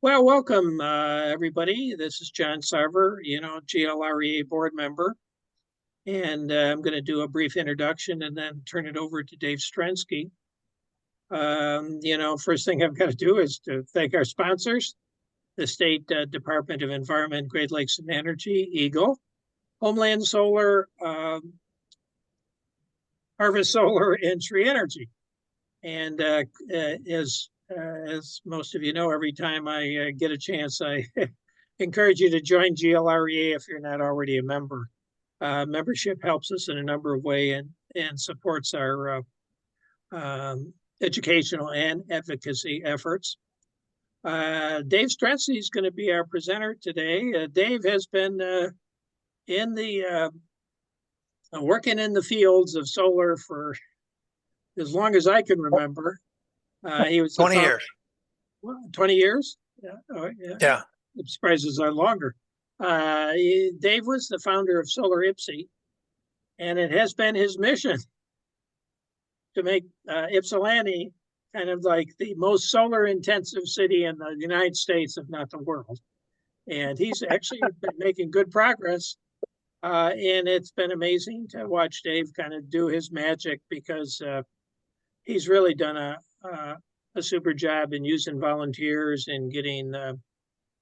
Well, welcome, everybody. This is John Sarver, GLREA board member. And I'm going to do a brief introduction and then turn it over to Dave Strenski. First thing I've got to do is to thank our sponsors, the State Department of Environment, Great Lakes and Energy, EGLE, Homeland Solar, Harvest Solar, and Tree Energy. And as most of you know, every time I get a chance, I encourage you to join GLREA if you're not already a member. Membership helps us in a number of ways and supports our educational and advocacy efforts. Dave Strenski is going to be our presenter today. Dave has been working in the fields of solar for as long as I can remember. He was 20 years. 20 years? Yeah. Oh, yeah. Yeah. I'm surprised it's longer. Dave was the founder of Solar Ypsi, and it has been his mission to make Ypsilanti kind of like the most solar intensive city in the United States, if not the world. And he's actually been making good progress. And it's been amazing to watch Dave kind of do his magic because he's really done a super job in using volunteers and getting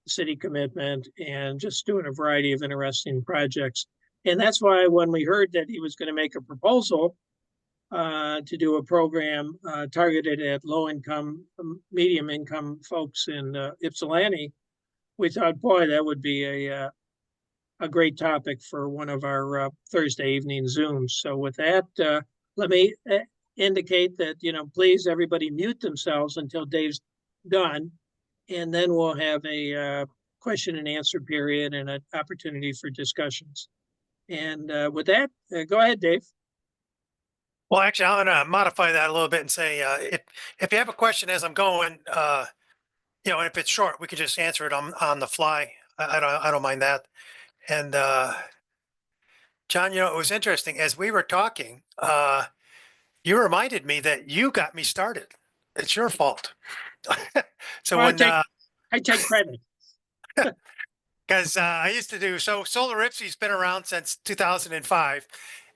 city commitment and just doing a variety of interesting projects. And that's why when we heard that he was going to make a proposal to do a program targeted at low income, medium income folks in Ypsilanti, we thought, boy, that would be a great topic for one of our Thursday evening Zooms. So with that, let me indicate that, please everybody mute themselves until Dave's done. And then we'll have a question and answer period and an opportunity for discussions. And with that, go ahead, Dave. Well, actually, I'm going to modify that a little bit and say, if you have a question as I'm going, and if it's short, we could just answer it on the fly. I don't mind that. And John, it was interesting as we were talking. You reminded me that you got me started. It's your fault. So well, I take credit. Because I used to do, Solar Ypsi's been around since 2005.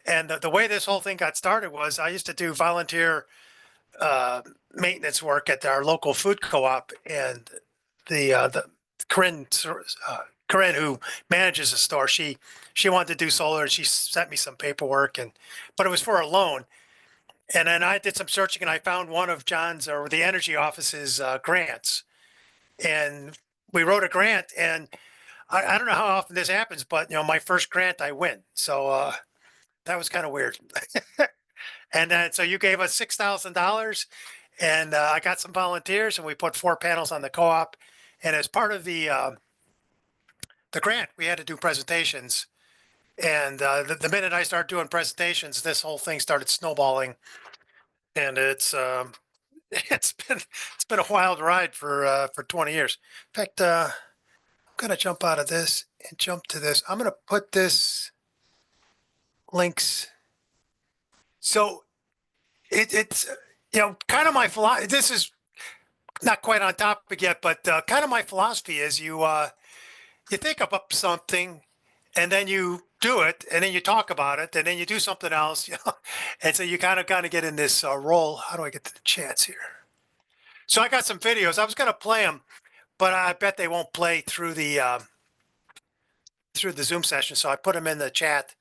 And the way this whole thing got started was I used to do volunteer maintenance work at our local food co-op. And the Corinne, who manages the store, she wanted to do solar and she sent me some paperwork, but it was for a loan. And then I did some searching and I found one of John's or the energy office's grants. And we wrote a grant, and I don't know how often this happens, but my first grant I win. So that was kind of weird. And then so you gave us $6,000 and I got some volunteers and we put 4 panels on the co-op. And as part of the grant, we had to do presentations. And the minute I started doing presentations, this whole thing started snowballing, and it's been a wild ride for 20 years. In fact, I'm gonna jump out of this and jump to this. I'm gonna put this links. So it's kind of my philosophy. This is not quite on topic yet, but kind of my philosophy is you think up something, and then you do it, and then you talk about it, and then you do something else, and so you kind of get in this role. How do I get to the chats here? So I got some videos. I was going to play them, but I bet they won't play through the Zoom session. So I put them in the chat,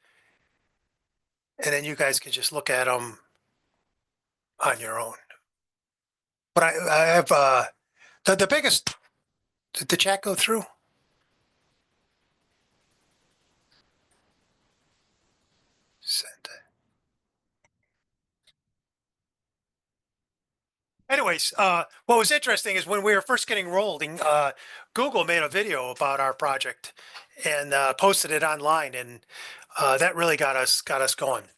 and then you guys can just look at them on your own. But I have the biggest. Did the chat go through? Send it. Anyways, what was interesting is when we were first getting rolling, Google made a video about our project and posted it online, and that really got us going.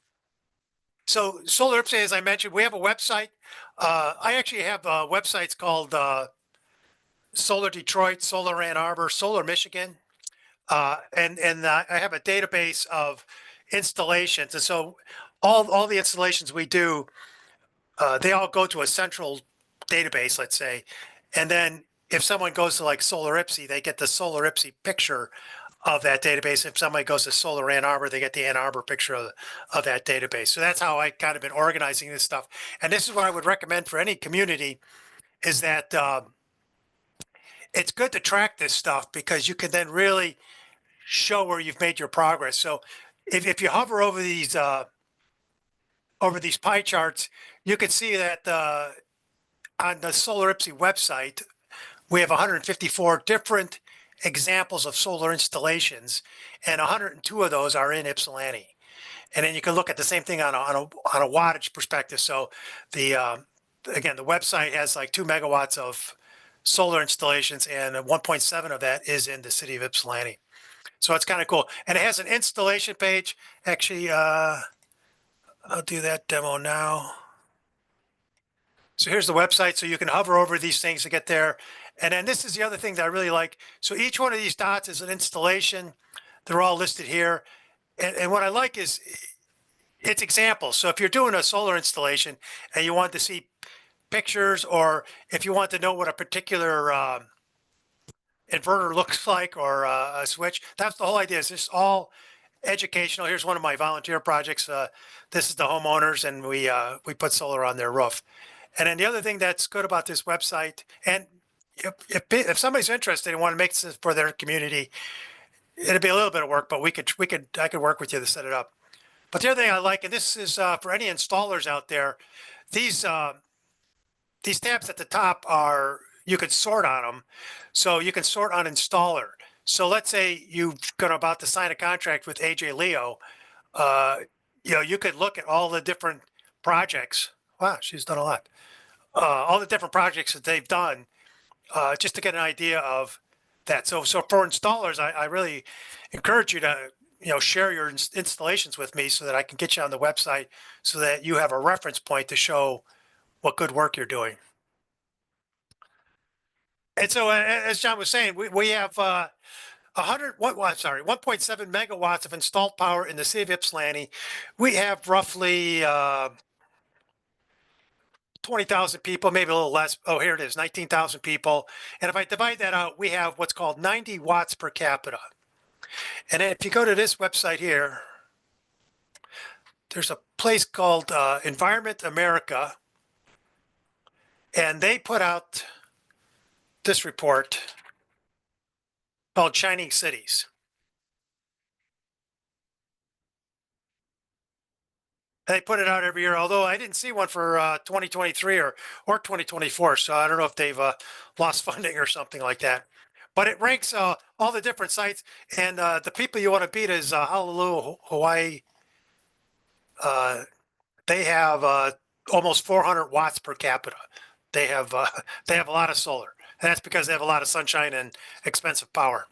So Solar Ypsi, as I mentioned, we have a website. I actually have websites called Solar Detroit, Solar Ann Arbor, Solar Michigan, and I have a database of installations, and so all the installations we do, they all go to a central database, let's say, and then if someone goes to like Solar Ypsi, they get the Solar Ypsi picture of that database. If somebody goes to Solar Ann Arbor, they get the Ann Arbor picture of that database. So that's how I kind of been organizing this stuff. And this is what I would recommend for any community is that it's good to track this stuff because you can then really show where you've made your progress. So if you hover over these pie charts, you can see that on the Solar Ypsi website, we have 154 different examples of solar installations, and 102 of those are in Ypsilanti. And then you can look at the same thing on a wattage perspective. So the again, the website has like 2 megawatts of solar installations, and 1.7 of that is in the city of Ypsilanti. So it's kind of cool, and it has an installation page. Actually, I'll do that demo now. So here's the website. So you can hover over these things to get there. And then this is the other thing that I really like. So each one of these dots is an installation. They're all listed here. And what I like is it's examples. So if you're doing a solar installation and you want to see pictures, or if you want to know what a particular inverter looks like, or a switch, that's the whole idea. Is this all educational? Here's one of my volunteer projects. This is the homeowners, and we put solar on their roof. And then the other thing that's good about this website, and if somebody's interested and want to make this for their community, it'll be a little bit of work, but I could work with you to set it up. But the other thing I like, and this is for any installers out there, these tabs at the top are, you could sort on them. So you can sort on installer. So let's say you're about to sign a contract with AJ Leo. You could look at all the different projects. Wow, she's done a lot. All the different projects that they've done, just to get an idea of that. So for installers, I really encourage you to share your installations with me so that I can get you on the website so that you have a reference point to show what good work you're doing. And so, as John was saying, we have 1.7 megawatts of installed power in the city of Ypsilanti. We have roughly 20,000 people, maybe a little less. Oh, here it is, 19,000 people. And if I divide that out, we have what's called 90 watts per capita. And then if you go to this website here, there's a place called Environment America, and they put out this report called Shining Cities. They put it out every year, although I didn't see one for 2023 or 2024. So I don't know if they've lost funding or something like that. But it ranks all the different sites, and the people you want to beat is Honolulu, Hawaii. They have almost 400 watts per capita. They have a lot of solar, and that's because they have a lot of sunshine and expensive power.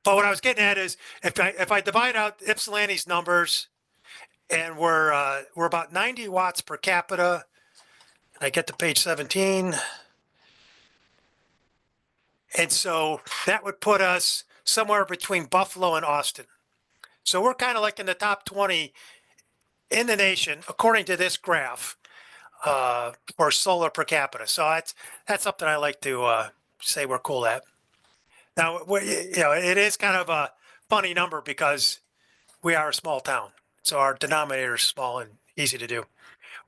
But what I was getting at is, if I divide out Ypsilanti's numbers, and we're about 90 watts per capita, and I get to page 17. And so that would put us somewhere between Buffalo and Austin. So we're kind of like in the top 20 in the nation, according to this graph, for solar per capita. So that's something I like to say we're cool at. Now, it is kind of a funny number because we are a small town. So our denominator is small and easy to do.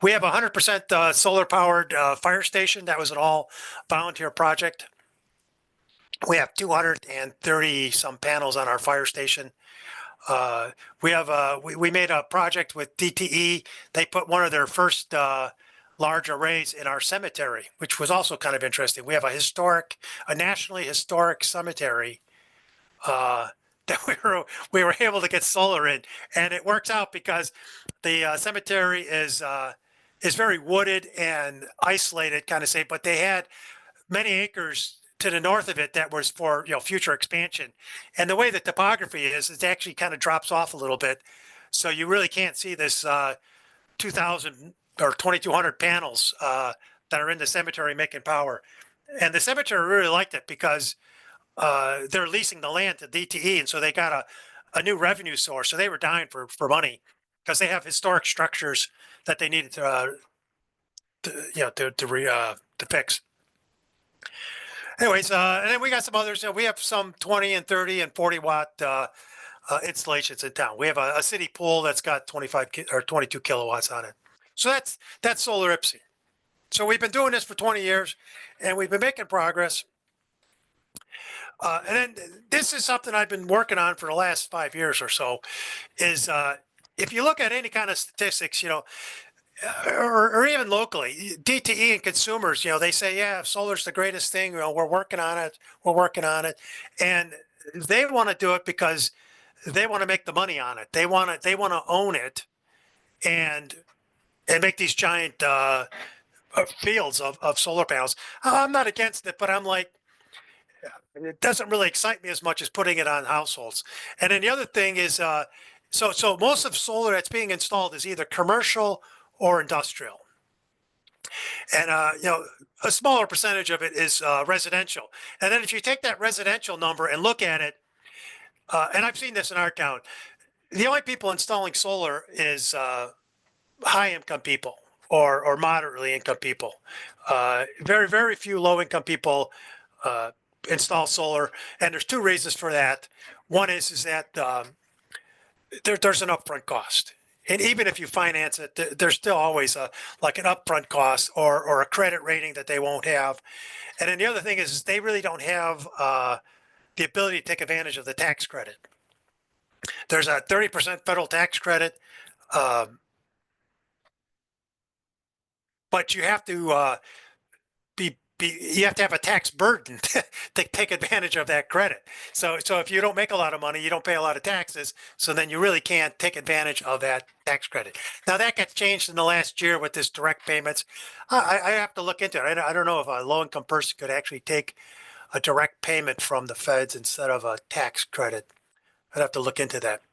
We have 100% solar powered fire station. That was an all volunteer project. We have 230 some panels on our fire station. We have we made a project with DTE. They put one of their first large arrays in our cemetery, which was also kind of interesting. We have a nationally historic cemetery that we were able to get solar in, and it works out because the cemetery is very wooded and isolated, kind of say, but they had many acres to the north of it that was for future expansion. And the way the topography is, it actually kind of drops off a little bit, so you really can't see this 2,000 or 2,200 panels that are in the cemetery making power. And the cemetery really liked it because they're leasing the land to DTE, and so they got a new revenue source. So they were dying for money because they have historic structures that they needed to fix. Anyways, and then we got some others. We have some 20 and 30 and 40 watt installations in town. We have a city pool that's got 22 kilowatts on it. So that's Solar Ypsi. So we've been doing this for 20 years, and we've been making progress. And then this is something I've been working on for the last 5 years or so. Is if you look at any kind of statistics, or even locally, DTE and consumers, they say, yeah, solar's the greatest thing. We're working on it. We're working on it, and they want to do it because they want to make the money on it. They want to own it, and make these giant fields of solar panels. I'm not against it, but I'm like, it doesn't really excite me as much as putting it on households. And then the other thing is, so most of solar that's being installed is either commercial or industrial. And, a smaller percentage of it is residential. And then if you take that residential number and look at it, and I've seen this in our town, the only people installing solar is high income people or moderately income people. Very, very few low income people install solar. And there's two reasons for that. One is that there's an upfront cost. And even if you finance it, there's still always like an upfront cost or a credit rating that they won't have. And then the other thing is they really don't have the ability to take advantage of the tax credit. There's a 30% federal tax credit, but you have to you have to have a tax burden to take advantage of that credit. So if you don't make a lot of money, you don't pay a lot of taxes. So then you really can't take advantage of that tax credit. Now that gets changed in the last year with this direct payments. I have to look into it. I don't know if a low income person could actually take a direct payment from the feds instead of a tax credit. I'd have to look into that.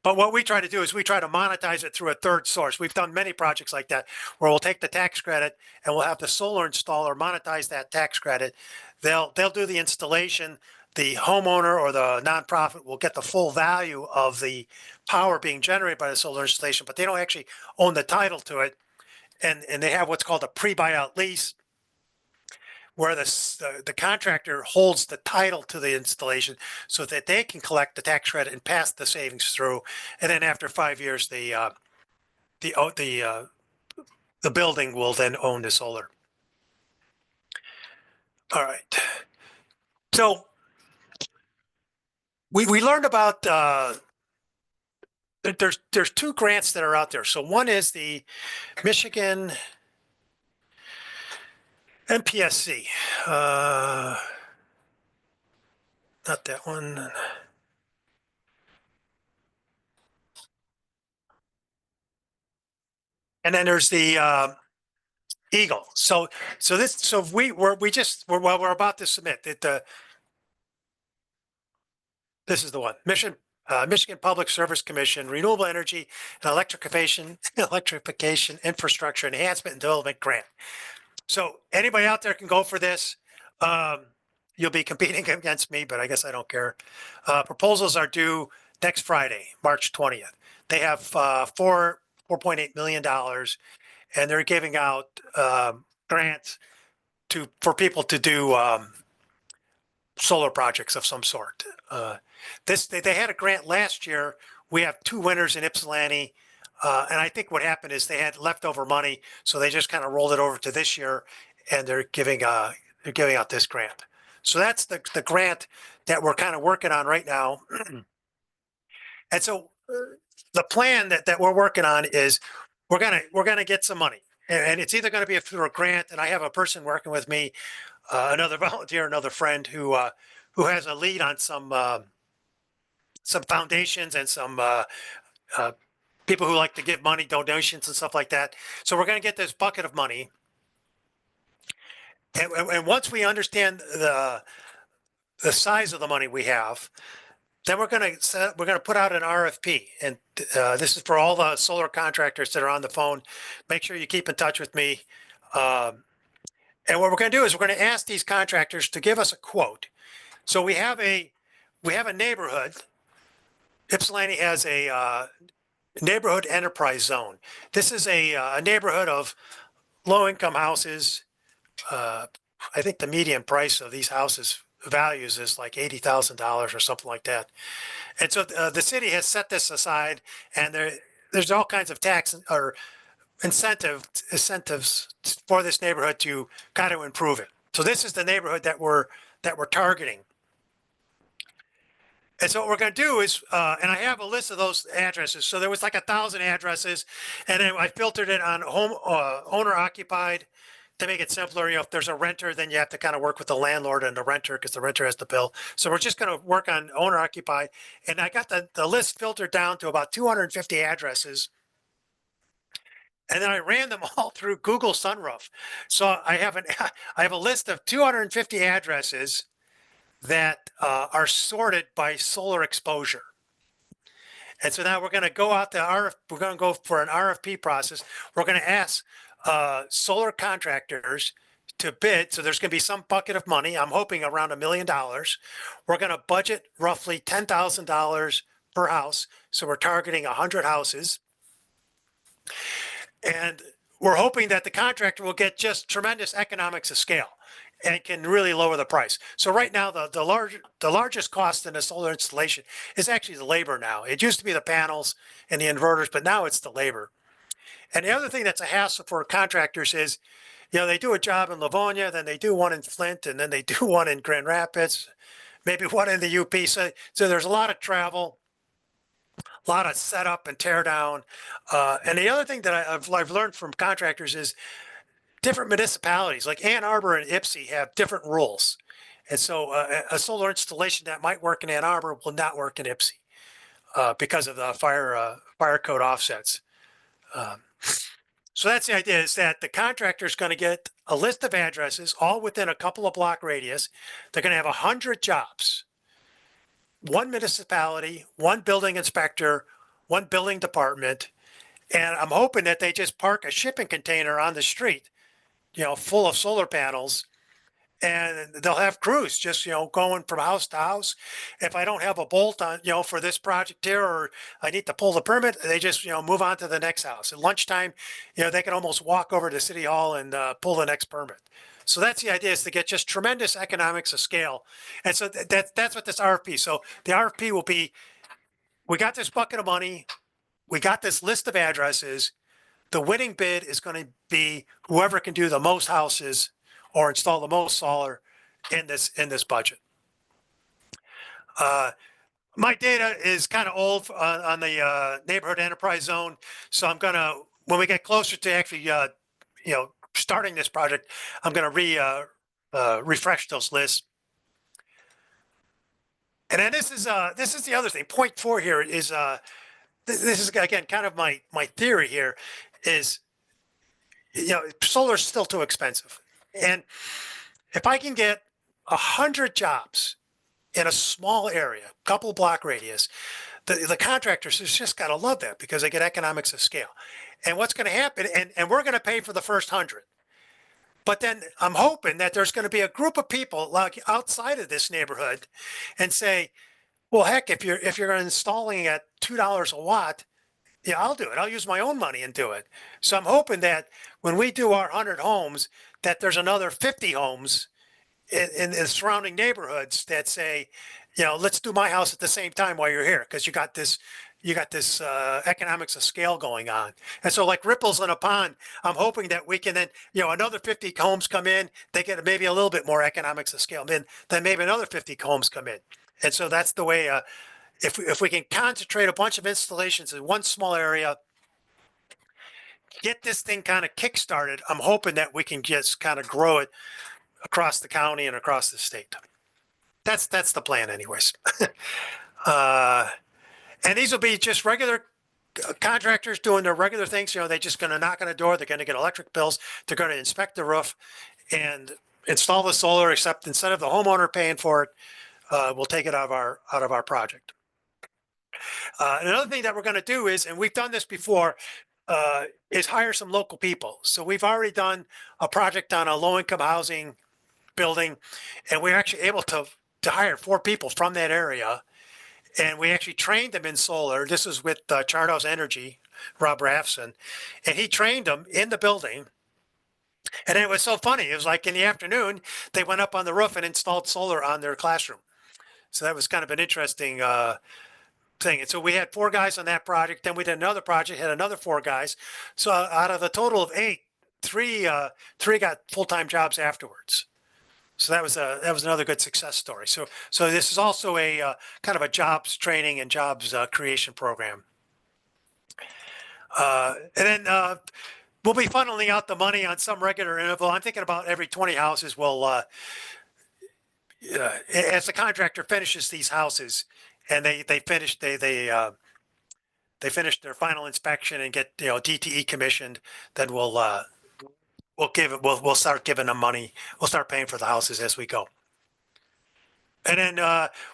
But what we try to do is we try to monetize it through a third source. We've done many projects like that where we'll take the tax credit and we'll have the solar installer monetize that tax credit. They'll do the installation. The homeowner or the nonprofit will get the full value of the power being generated by the solar installation, but they don't actually own the title to it. And they have what's called a pre-buyout lease, where the contractor holds the title to the installation so that they can collect the tax credit and pass the savings through. And then after 5 years, the building will then own the solar. All right. So we learned about there's two grants that are out there. So one is the Michigan MPSC. Not that one. And then there's the Eagle. So we're about to submit it. This is the one. Michigan Public Service Commission Renewable Energy and Electrification Infrastructure Enhancement and Development Grant. So anybody out there can go for this. You'll be competing against me, but I guess I don't care. Proposals are due next Friday, March 20th. They have $4.8 million, and they're giving out grants for people to do solar projects of some sort. They had a grant last year. We have two winners in Ypsilanti. And I think what happened is they had leftover money, so they just kind of rolled it over to this year, and they're giving out this grant. So that's the grant that we're kind of working on right now. And so the plan that we're working on is we're gonna get some money, and it's either going to be through a grant, and I have a person working with me, another volunteer, another friend who has a lead on some foundations and some people who like to give money, donations and stuff like that. So we're going to get this bucket of money. And once we understand the size of the money we have, then we're going to put out an RFP. And this is for all the solar contractors that are on the phone. Make sure you keep in touch with me. And what we're going to do is we're going to ask these contractors to give us a quote. So we have a neighborhood. Ypsilanti has a neighborhood enterprise zone. This is a neighborhood of low-income houses. I I think the median price of these houses values is like $80,000 or something like that. And so the city has set this aside, and there's all kinds of tax or incentives for this neighborhood to kind of improve it. So this is the neighborhood that we're targeting. And so what we're going to do is, and I have a list of those addresses. So there was like 1,000 addresses, and then I filtered it on home owner occupied to make it simpler. You know, if there's a renter, then you have to kind of work with the landlord and the renter because the renter has the bill. So we're just going to work on owner occupied, and I got the list filtered down to about 250 addresses. And then I ran them all through Google Sunroof. So I have a list of 250 addresses that are sorted by solar exposure. And so now we're going to go out to we're going to go for an RFP process. We're going to ask solar contractors to bid. So there's going to be some bucket of money. I'm hoping around $1 million. We're going to budget roughly $10,000 per house. So we're targeting 100 houses. And we're hoping that the contractor will get just tremendous economics of scale and can really lower the price. So right now, the largest cost in a solar installation is actually the labor now. It used to be the panels and the inverters, but now it's the labor. And the other thing that's a hassle for contractors is, you know, they do a job in Livonia, then they do one in Flint, and then they do one in Grand Rapids, maybe one in the UP. So there's a lot of travel, a lot of setup and tear down. And the other thing that I've learned from contractors is different municipalities like Ann Arbor and Ypsi have different rules. And so a solar installation that might work in Ann Arbor will not work in Ypsi because of the fire code offsets. So that's the idea, is that the contractor is going to get a list of addresses all within a couple of block radius. They're going to have 100 jobs, one municipality, one building inspector, one building department. And I'm hoping that they just park a shipping container on the street, you know, full of solar panels, and they'll have crews just, you know, going from house to house. If I don't have a bolt on, you know, for this project here, or I need to pull the permit, they just, you know, move on to the next house. At lunchtime, you know, they can almost walk over to City Hall and pull the next permit. So that's the idea, is to get just tremendous economics of scale. And so that's what this RFP. So the RFP will be, we got this bucket of money, we got this list of addresses. The winning bid is going to be whoever can do the most houses or install the most solar in this budget. My data is kind of old on the neighborhood enterprise zone, so I'm gonna, when we get closer to actually you know, starting this project, I'm gonna refresh those lists. And then this is the other thing. Point 4 here is this is again kind of my theory here is, you know, solar is still too expensive. And if I can get 100 jobs in a small area, couple block radius, the contractors has just got to love that because they get economics of scale. And what's going to happen, and we're going to pay for the first 100. But then I'm hoping that there's going to be a group of people like outside of this neighborhood and say, well, heck, if you're installing at $2 a watt, yeah, I'll do it. I'll use my own money and do it. So I'm hoping that when we do our 100 homes, that there's another 50 homes in the surrounding neighborhoods that say, you know, let's do my house at the same time while you're here, because you got this economics of scale going on. And so, like ripples in a pond, I'm hoping that we can then, you know, another 50 homes come in, they get maybe a little bit more economics of scale. Then maybe another 50 homes come in. And so that's the way. If we can concentrate a bunch of installations in one small area, get this thing kind of kick-started, I'm hoping that we can just kind of grow it across the county and across the state. That's the plan anyways. And these will be just regular contractors doing their regular things. You know, they're just going to knock on the door. They're going to get electric bills. They're going to inspect the roof and install the solar, except instead of the homeowner paying for it, we'll take it out of our project. Another thing that we're going to do is, and we've done this before, is hire some local people. So we've already done a project on a low-income housing building, and we're actually able to hire 4 people from that area. And we actually trained them in solar. This is with Charthouse Energy, Rob Raffson, and he trained them in the building. And it was so funny. It was like in the afternoon, they went up on the roof and installed solar on their classroom. So that was kind of an interesting thing. And so we had 4 guys on that project. Then we did another project, had another 4 guys. So out of the total of 8, 3 got full-time jobs afterwards. So that was another good success story. So this is also a kind of a jobs training and jobs creation program. And then we'll be funneling out the money on some regular interval. I'm thinking about every 20 houses will, as the contractor finishes these houses and they finish their final inspection and get DTE commissioned, then we'll start giving them money. We'll start paying for the houses as we go. And then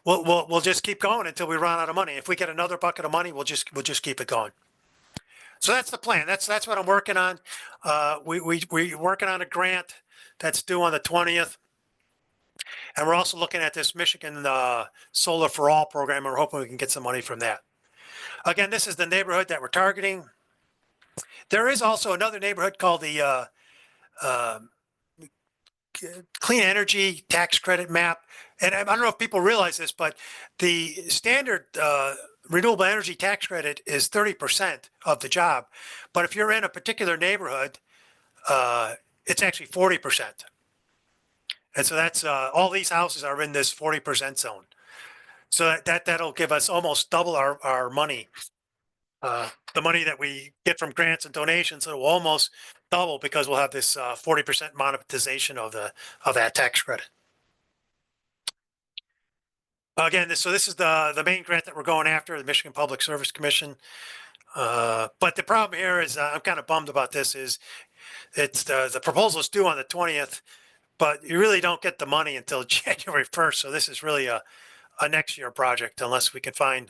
we'll just keep going until we run out of money. If we get another bucket of money, we'll just keep it going. So that's the plan. That's what I'm working on. We're working on a grant that's due on the 20th. And we're also looking at this Michigan Solar for All program. And we're hoping we can get some money from that. Again, this is the neighborhood that we're targeting. There is also another neighborhood called the Clean Energy Tax Credit Map. And I don't know if people realize this, but the standard renewable energy tax credit is 30% of the job. But if you're in a particular neighborhood, it's actually 40%. And so that's all these houses are in this 40% zone. So that'll give us almost double our money. The money that we get from grants and donations, it will almost double because we'll have this 40% monetization of that tax credit. Again, this is the main grant that we're going after, the Michigan Public Service Commission. But the problem here is I'm kind of bummed about this. Is it's the proposal is due on the 20th, but you really don't get the money until January 1st. So this is really a next year project unless we can find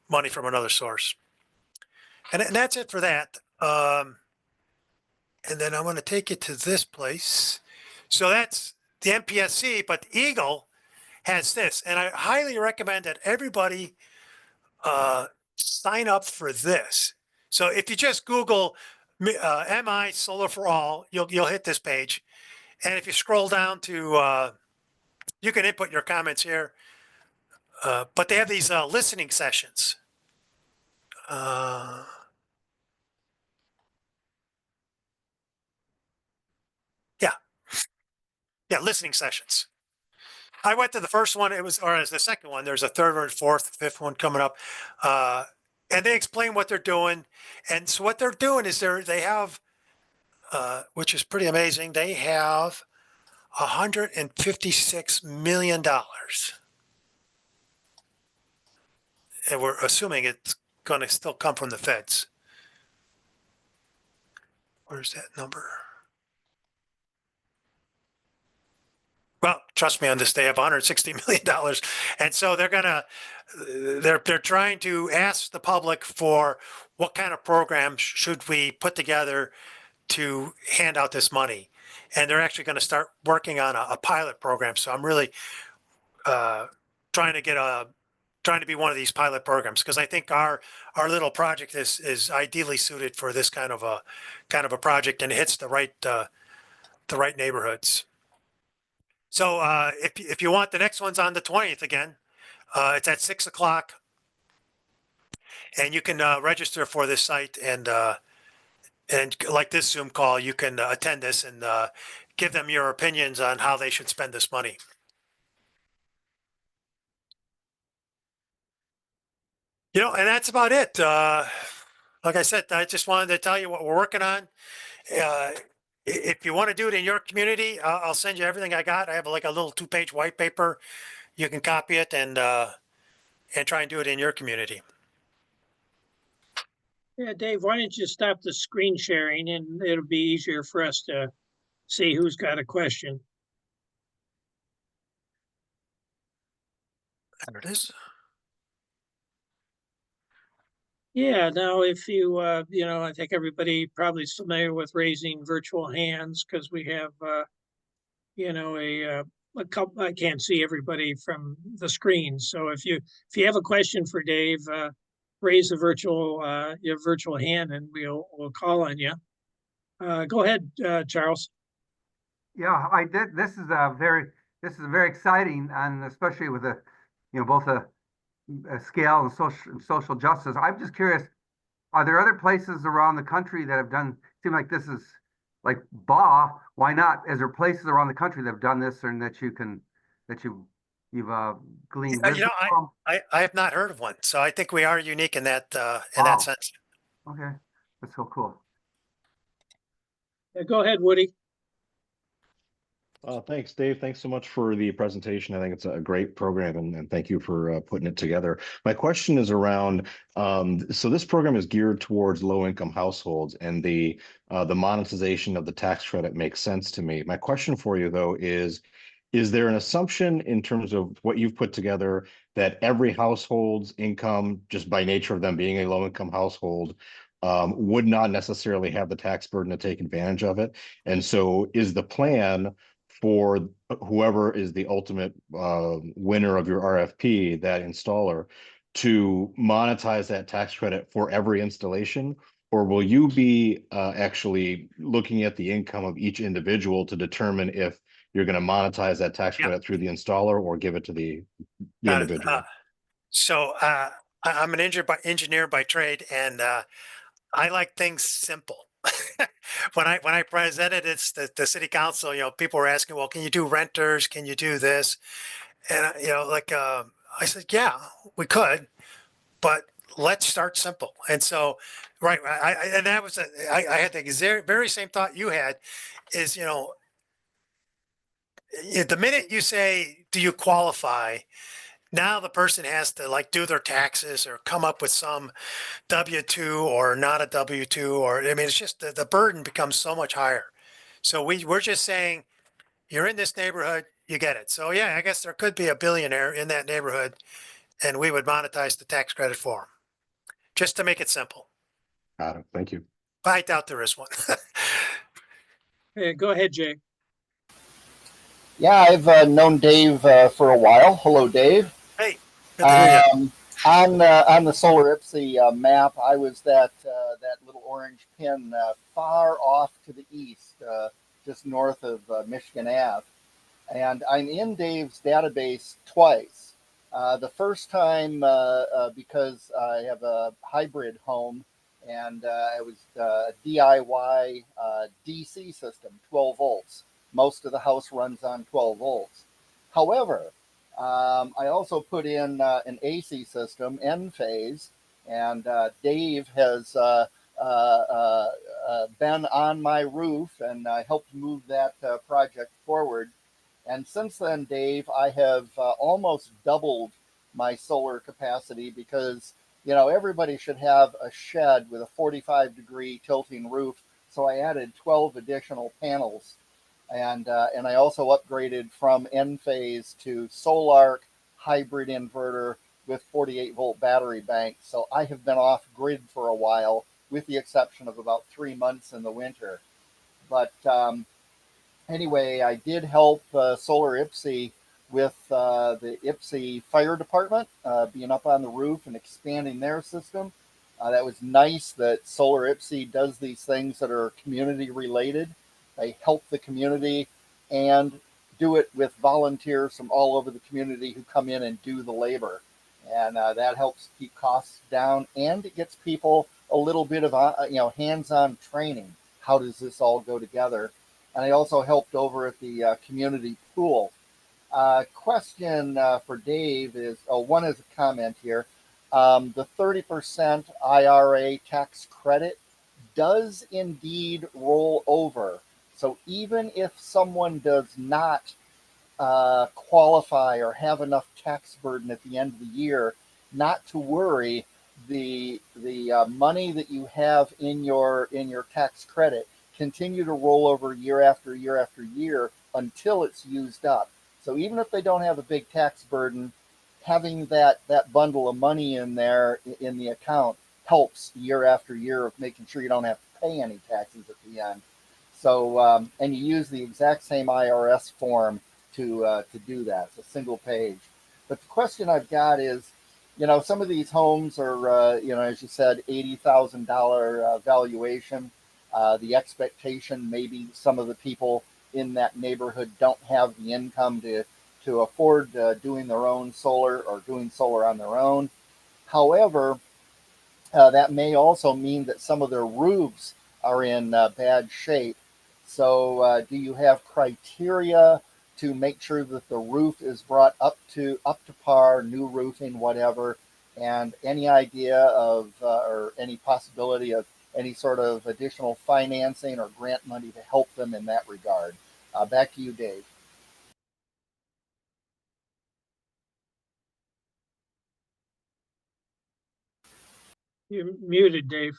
money from another source. And that's it for that. And then I'm going to take you to this place. So that's the MPSC, but Eagle has this. And I highly recommend that everybody sign up for this. So if you just Google MI Solar for All, you'll hit this page. And if you scroll down to, you can input your comments here. But they have these listening sessions. Yeah, listening sessions. I went to the first one. It was, or as the second one. There's a third one, fourth, fifth one coming up, and they explain what they're doing. And so what they're doing is they have, which is pretty amazing. They have $156 million, and we're assuming it's going to still come from the feds. Where's that number? Well, trust me on this, they have $160 million. And so they're trying to ask the public for what kind of program should we put together to hand out this money. And they're actually going to start working on a pilot program. So I'm really trying to be one of these pilot programs, because I think our little project is ideally suited for this kind of a project, and it hits the right neighborhoods. So if you want, the next one's on the 20th again. It's at 6 o'clock, and you can register for this site, and like this Zoom call, you can attend this and give them your opinions on how they should spend this money. And that's about it. Like I said, I just wanted to tell you what we're working on. If you want to do it in your community, I'll send you everything I got. I have like a little 2-page white paper. You can copy it and try and do it in your community. Yeah, Dave, why don't you stop the screen sharing, and it'll be easier for us to see who's got a question. There it is. Yeah, now if you, I think everybody probably is familiar with raising virtual hands, because we have, a couple, I can't see everybody from the screen. So if you have a question for Dave, raise the your virtual hand, and we'll call on you. Go ahead, Charles. Yeah, I did. This is very exciting, and especially with both a scale and social justice. I'm just curious, are there other places around the country that have done, seem like this is like why not? Is there places around the country that have done this and that you've gleaned Yeah, wisdom from? I have not heard of one, so I think we are unique in that Wow. sense. Okay. That's so cool. Go ahead, Woody. Thanks, Dave. Thanks so much for the presentation. I think it's a great program, and thank you for putting it together. My question is around, so this program is geared towards low-income households, and the monetization of the tax credit makes sense to me. My question for you, though, is there an assumption in terms of what you've put together that every household's income, just by nature of them being a low-income household, would not necessarily have the tax burden to take advantage of it? And so is the plan for whoever is the ultimate winner of your RFP, that installer, to monetize that tax credit for every installation? Or will you be actually looking at the income of each individual to determine if you're going to monetize that tax Yeah, credit through the installer or give it to the got it. individual? So I'm an engineer by trade, and I like things simple. When I presented it to the city council, people were asking, well, can you do renters? Can you do this? And I said, yeah, we could, but let's start simple. And so, right, and that was I had the very same thought you had. Is the minute you say, do you qualify? Now the person has to like do their taxes or come up with some W-2 or not a W-2, or I mean, it's just the burden becomes so much higher. So we're just saying, you're in this neighborhood, you get it. So yeah, I guess there could be a billionaire in that neighborhood, and we would monetize the tax credit for him, just to make it simple. Got it. Thank you. I doubt there is one. Go ahead, Jay. Yeah, I've known Dave for a while. Hello, Dave. Hey, good to hear you. On the Solar Ypsi map, I was that little orange pin far off to the east, just north of Michigan Ave, and I'm in Dave's database twice. The first time because I have a hybrid home, and it was DIY DC system, 12 volts. Most of the house runs on 12 volts. However, I also put in an AC system, N phase, and Dave has been on my roof, and I helped move that project forward. And since then, Dave, I have almost doubled my solar capacity because, everybody should have a shed with a 45-degree tilting roof. So I added 12 additional panels. And I also upgraded from N phase to Solar hybrid inverter with 48-volt battery bank. So I have been off grid for a while, with the exception of about 3 months in the winter. But anyway, I did help Solar Ypsi with the Ypsi Fire Department being up on the roof and expanding their system. That was nice that Solar Ypsi does these things that are community related. They help the community and do it with volunteers from all over the community who come in and do the labor. And that helps keep costs down, and it gets people a little bit of hands-on training. How does this all go together? And I also helped over at the community pool. Question for Dave is, one is a comment here. The 30% IRA tax credit does indeed roll over. So even if someone does not qualify or have enough tax burden at the end of the year, not to worry. The money that you have in your tax credit continue to roll over year after year after year until it's used up. So even if they don't have a big tax burden, having that bundle of money in there in the account helps year after year of making sure you don't have to pay any taxes at the end. So and you use the exact same IRS form to do that. It's a single page. But the question I've got is, some of these homes are, as you said, $80,000 valuation. The expectation, maybe some of the people in that neighborhood don't have the income to afford doing their own solar or doing solar on their own. However, that may also mean that some of their roofs are in bad shape. So, do you have criteria to make sure that the roof is brought up to par, new roofing, whatever? And any idea of or any possibility of any sort of additional financing or grant money to help them in that regard? Back to you, Dave. You're muted, Dave.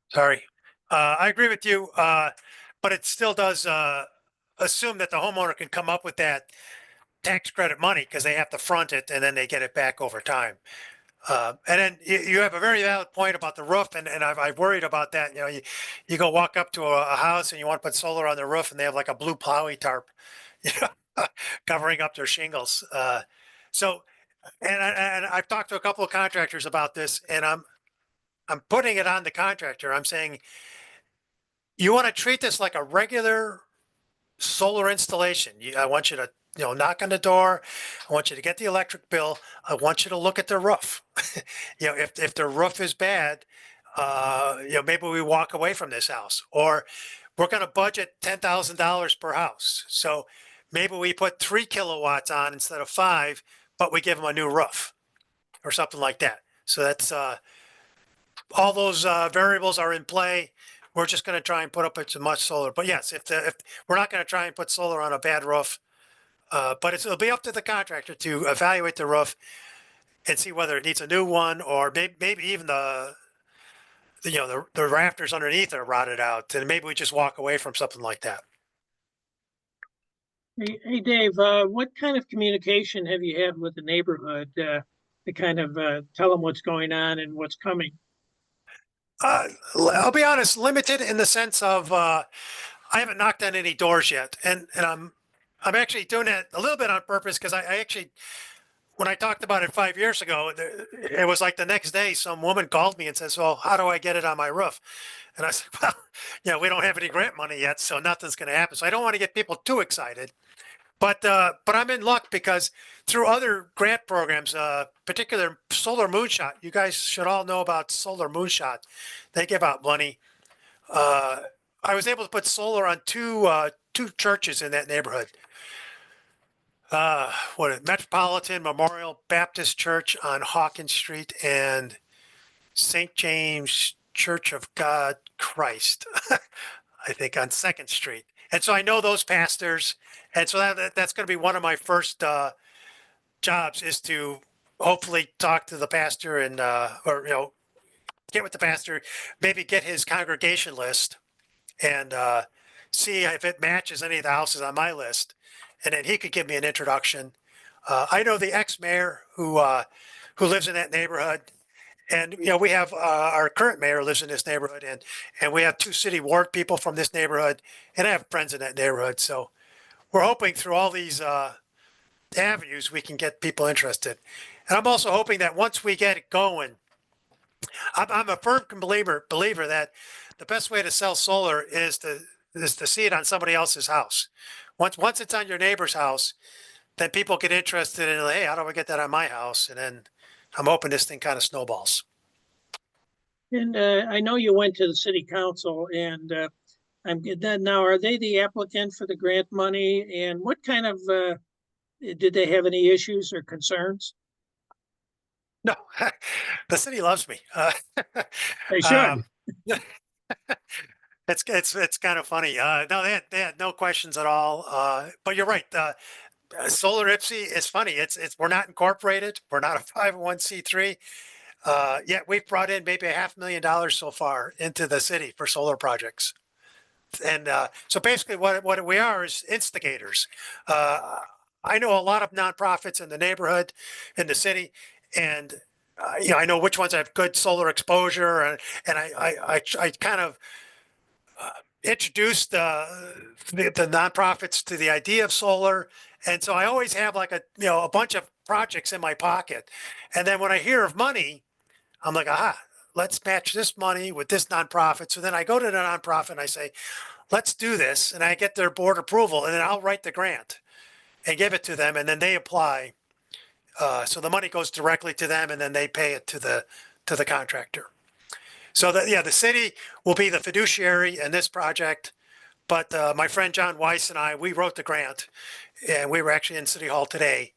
Sorry. I agree with you, but it still does assume that the homeowner can come up with that tax credit money because they have to front it and then they get it back over time. And then you have a very valid point about the roof, and I've worried about that. You know, you go walk up to a house and you want to put solar on the roof, and they have like a blue plowy tarp, you know, covering up their shingles. So, and I've talked to a couple of contractors about this, and I'm putting it on the contractor. I'm saying, you want to treat this like a regular solar installation. I want you to, you know, knock on the door. I want you to get the electric bill. I want you to look at the roof. You know, if the roof is bad, you know, maybe we walk away from this house, or we're going to budget $10,000 per house. So maybe we put 3 kilowatts on instead of 5, but we give them a new roof or something like that. So that's all those variables are in play. We're just going to try and put up as much solar. But yes, if we're not going to try and put solar on a bad roof, but it'll be up to the contractor to evaluate the roof and see whether it needs a new one, or maybe even you know, the rafters underneath are rotted out, and maybe we just walk away from something like that. Hey, Dave, what kind of communication have you had with the neighborhood to kind of tell them what's going on and what's coming? I'll be honest, limited in the sense of I haven't knocked on any doors yet, and I'm actually doing it a little bit on purpose because I actually, when I talked about it 5 years ago, it was like the next day some woman called me and says, "Well, how do I get it on my roof?" And I said, "Well, yeah, we don't have any grant money yet, so nothing's going to happen." So I don't want to get people too excited. But I'm in luck because through other grant programs, particular Solar Moonshot, you guys should all know about Solar Moonshot. They give out money. I was able to put solar on two churches in that neighborhood. Metropolitan Memorial Baptist Church on Hawkins Street and St. James Church of God Christ, I think, on 2nd Street. And so I know those pastors, and so that's going to be one of my first jobs, is to hopefully talk to the pastor and or, you know, get with the pastor, maybe get his congregation list, and see if it matches any of the houses on my list, and then he could give me an introduction. I know the ex-mayor who lives in that neighborhood, and you know, we have our current mayor lives in this neighborhood, and we have 2 city ward people from this neighborhood, and I have friends in that neighborhood. So we're hoping through all these avenues we can get people interested. And I'm also hoping that once we get it going, I'm a firm believer that the best way to sell solar is to see it on somebody else's house. Once it's on your neighbor's house, then people get interested in, hey, how do I get that on my house? And then I'm hoping this thing kind of snowballs. And I know you went to the city council, and now, are they the applicant for the grant money? And what kind of did they have any issues or concerns? No, the city loves me. They should. It's kind of funny. No, they had no questions at all. But you're right. Solar Ypsi is funny. It's we're not incorporated. We're not a 501c3. Yet we've brought in maybe $500,000 so far into the city for solar projects. And so basically what we are is instigators. I know a lot of nonprofits in the neighborhood, in the city, and you know, I know which ones have good solar exposure, and I kind of introduced the nonprofits to the idea of solar. And so I always have like a bunch of projects in my pocket. And then when I hear of money, I'm like, aha, let's match this money with this nonprofit. So then I go to the nonprofit and I say, let's do this. And I get their board approval, and then I'll write the grant and give it to them, and then they apply. So the money goes directly to them, and then they pay it to the contractor. So the city will be the fiduciary in this project, but my friend John Weiss and I, we wrote the grant, and we were actually in City Hall today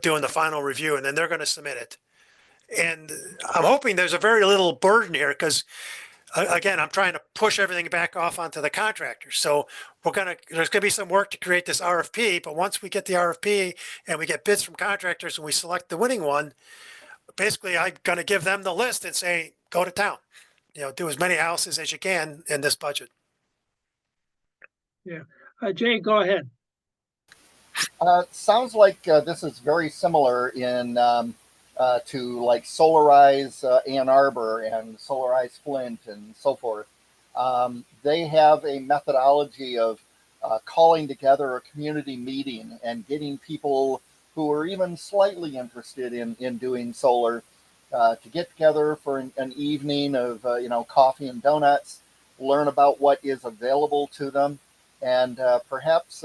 doing the final review, and then they're going to submit it. And I'm hoping there's a very little burden here because, again, I'm trying to push everything back off onto the contractors. So there's gonna be some work to create this RFP, but once we get the RFP and we get bids from contractors and we select the winning one, basically I'm gonna give them the list and say, go to town. Do as many houses as you can in this budget. Jay, go ahead. Sounds like this is very similar to like Solarize Ann Arbor and Solarize Flint and so forth. They have a methodology of calling together a community meeting and getting people who are even slightly interested in doing solar to get together for an evening of coffee and donuts, learn about what is available to them, and perhaps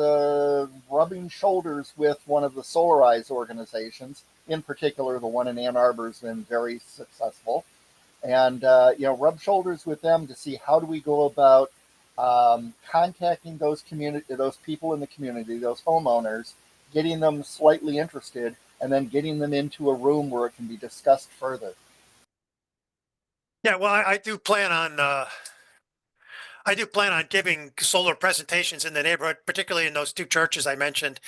rubbing shoulders with one of the Solarize organizations. In particular, the one in Ann Arbor has been very successful, and rub shoulders with them to see how do we go about contacting those people in the community, those homeowners, getting them slightly interested, and then getting them into a room where it can be discussed further. Yeah, well, I do plan on giving solar presentations in the neighborhood, particularly in those two churches I mentioned.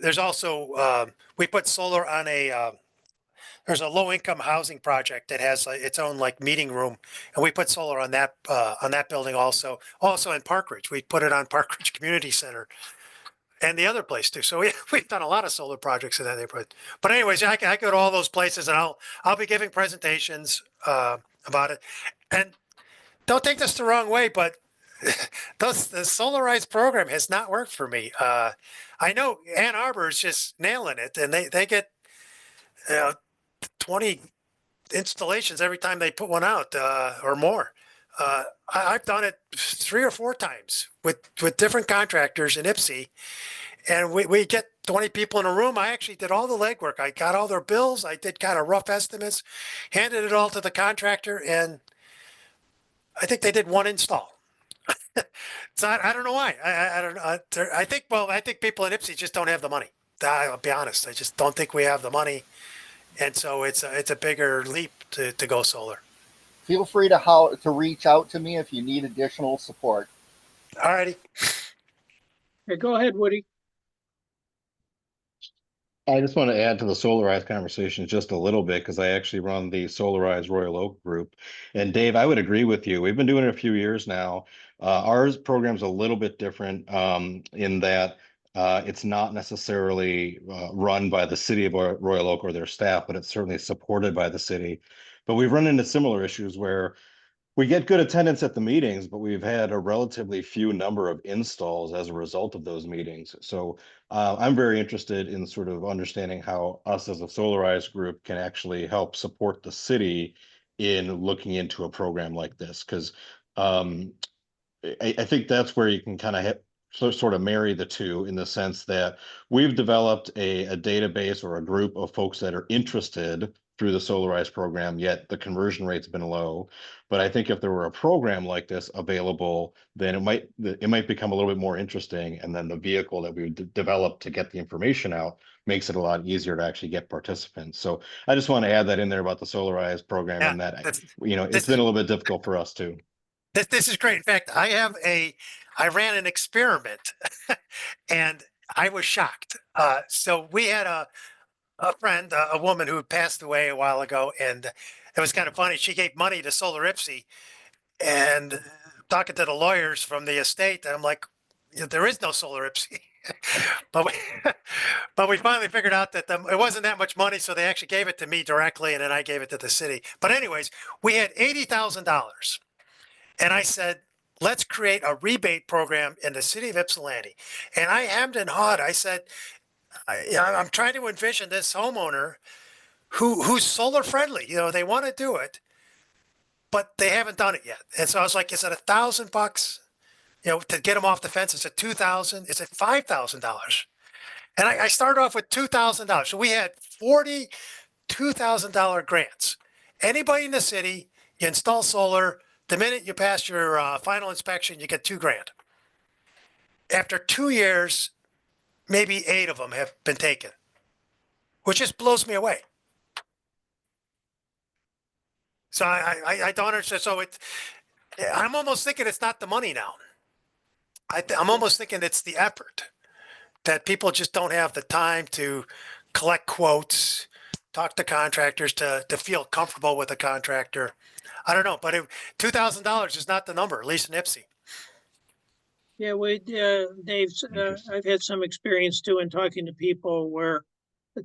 There's also we put solar on there's a low-income housing project that has its own like meeting room, and we put solar on that building also. Also in Park Ridge, we put it on Park Ridge Community Center, and the other place too. So we've done a lot of solar projects in that neighborhood. But anyways, I go to all those places, and I'll be giving presentations about it. And don't take this the wrong way, but the Solarize program has not worked for me. I know Ann Arbor is just nailing it, and they get 20 installations every time they put one out or more. I've done it 3 or 4 times with different contractors in Ypsi, and we get 20 people in a room. I actually did all the legwork. I got all their bills. I did kind of rough estimates, handed it all to the contractor, and I think they did 1 install. So I don't know why. I don't know. I think people in Ypsi just don't have the money. I'll be honest. I just don't think we have the money, and so it's a bigger leap to go solar. Feel free to reach out to me if you need additional support. All righty. Okay, go ahead, Woody. I just want to add to the Solarize conversation just a little bit because I actually run the Solarize Royal Oak group. And Dave, I would agree with you. We've been doing it a few years now. Ours program's a little bit different in that it's not necessarily run by the city of Royal Oak or their staff, but it's certainly supported by the city. But we've run into similar issues where we get good attendance at the meetings, but we've had a relatively few number of installs as a result of those meetings. So I'm very interested in sort of understanding how us as a Solarize group can actually help support the city in looking into a program like this. Because I think that's where you can kind of sort of marry the two in the sense that we've developed a database or a group of folks that are interested through the Solarize program, yet the conversion rate's been low. But I think if there were a program like this available, then it might become a little bit more interesting. And then the vehicle that we would develop to get the information out makes it a lot easier to actually get participants. So I just want to add that in there about the Solarize program, and that it's been a little bit difficult for us too. This is great. In fact, I ran an experiment and I was shocked. So we had a friend, a woman who had passed away a while ago, and it was kind of funny. She gave money to Solar Ypsi, and talking to the lawyers from the estate, I'm like, there is no Solar Ypsi. but we finally figured out that it wasn't that much money, so they actually gave it to me directly, and then I gave it to the city. But anyways, we had $80,000. And I said, let's create a rebate program in the city of Ypsilanti. And I hemmed and hawed. I said, I'm trying to envision this homeowner who's solar friendly. They want to do it, but they haven't done it yet. And so I was like, is it $1,000? to get them off the fence. It's at $2,000. It's at $5,000. And I started off with $2,000. So we had 40 $2,000 grants. Anybody in the city, you install solar, the minute you pass your final inspection, you get $2,000. After 2 years, maybe 8 of them have been taken, which just blows me away. So I don't understand. So I'm almost thinking it's not the money now. I'm almost thinking it's the effort that people just don't have the time to collect quotes, talk to contractors to feel comfortable with a contractor. I don't know, but $2,000 is not the number, at least in Ypsi. Yeah, Dave, I've had some experience too in talking to people where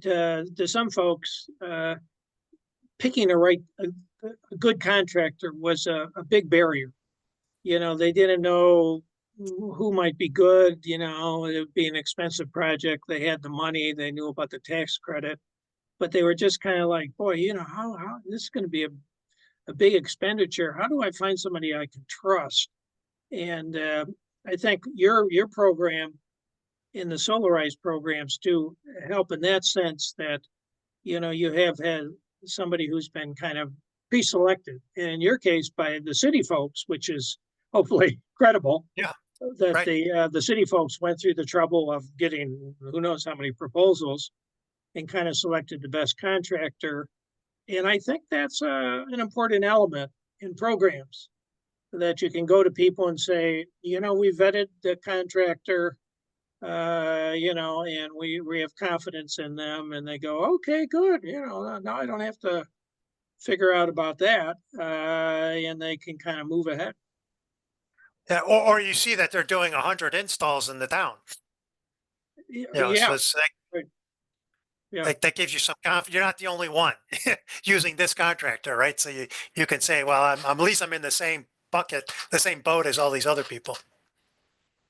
to some folks, picking a good contractor was a big barrier. They didn't know who might be good, it would be an expensive project. They had the money, they knew about the tax credit, but they were just kind of like, boy, how this is going to be a big expenditure. How do I find somebody I can trust? And I think your program in the solarized programs too help in that sense that, you have had somebody who's been kind of pre-selected, and in your case by the city folks, which is hopefully credible. Yeah. That right. the city folks went through the trouble of getting who knows how many proposals and kind of selected the best contractor. And I think that's an important element in programs, that you can go to people and say, we vetted the contractor, and we have confidence in them, and they go, okay, good. Now I don't have to figure out about that, and they can kind of move ahead. Yeah, or you see that they're doing 100 installs in the town. Yeah. So it's Right. Yeah. that gives you some confidence. You're not the only one using this contractor, right? So you can say, well, I'm at least I'm in the same bucket, the same boat as all these other people.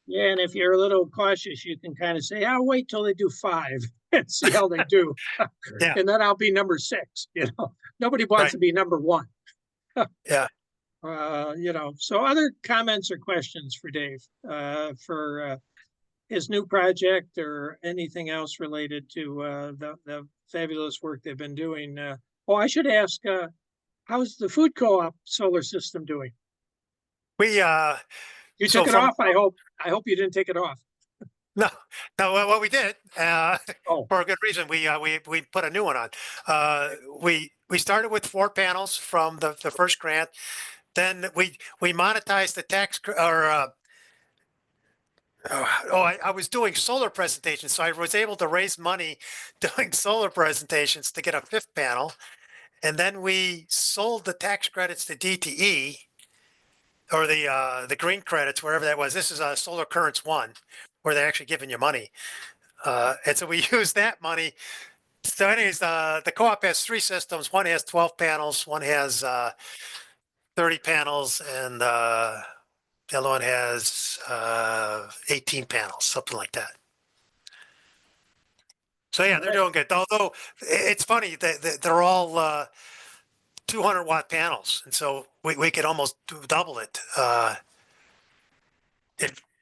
Yeah, and if you're a little cautious, you can kind of say, I'll wait till they do 5 and see how they do. Yeah. And then I'll be number 6, Nobody wants Right. to be number 1. Yeah. So other comments or questions for Dave, for his new project or anything else related to the fabulous work they've been doing? I should ask, how's the food co-op solar system doing? We You so took it from- off. I hope you didn't take it off. no, what we did Oh, for a good reason, we put a new one on. We started with 4 panels from the first grant. Then we monetized the tax I was doing solar presentations, so I was able to raise money doing solar presentations to get a 5th panel, and then we sold the tax credits to DTE, or the green credits, wherever that was. This is a Solar Currents 1, where they're actually giving you money, and so we used that money. So, anyways, the co-op has 3 systems. One has 12 panels, one has 30 panels, and the other one has 18 panels, something like that. So yeah, they're doing good. Although it's funny that they're all 200-watt panels, and so we could almost double it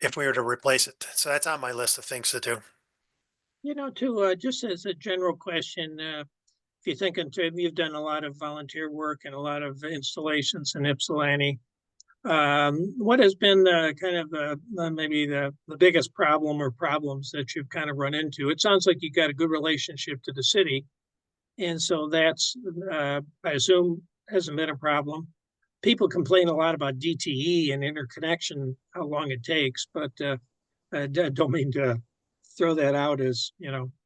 if we were to replace it. So that's on my list of things to do. Just as a general question, if you're thinking, you've done a lot of volunteer work and a lot of installations in Ypsilanti. What has been kind of maybe the biggest problem or problems that you've kind of run into? It sounds like you got a good relationship to the city, and so that's, I assume, hasn't been a problem. People complain a lot about DTE and interconnection, how long it takes, but I don't mean to throw that out as,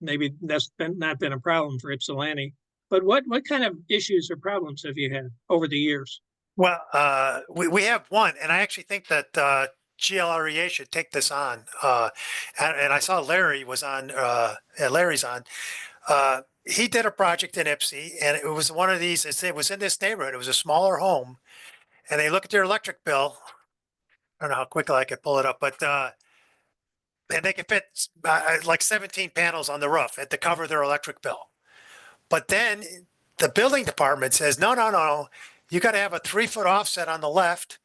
maybe that's not been a problem for Ypsilanti. But what kind of issues or problems have you had over the years? Well, we have one, and I actually think that GLREA should take this on. And I saw Larry was on. Larry's on. He did a project in Ypsi, and it was one of these. It was in this neighborhood. It was a smaller home, and they look at their electric bill. I don't know how quickly I could pull it up, but and they can fit like 17 panels on the roof to cover their electric bill. But then the building department says, no. You got to have a 3-foot offset on the left,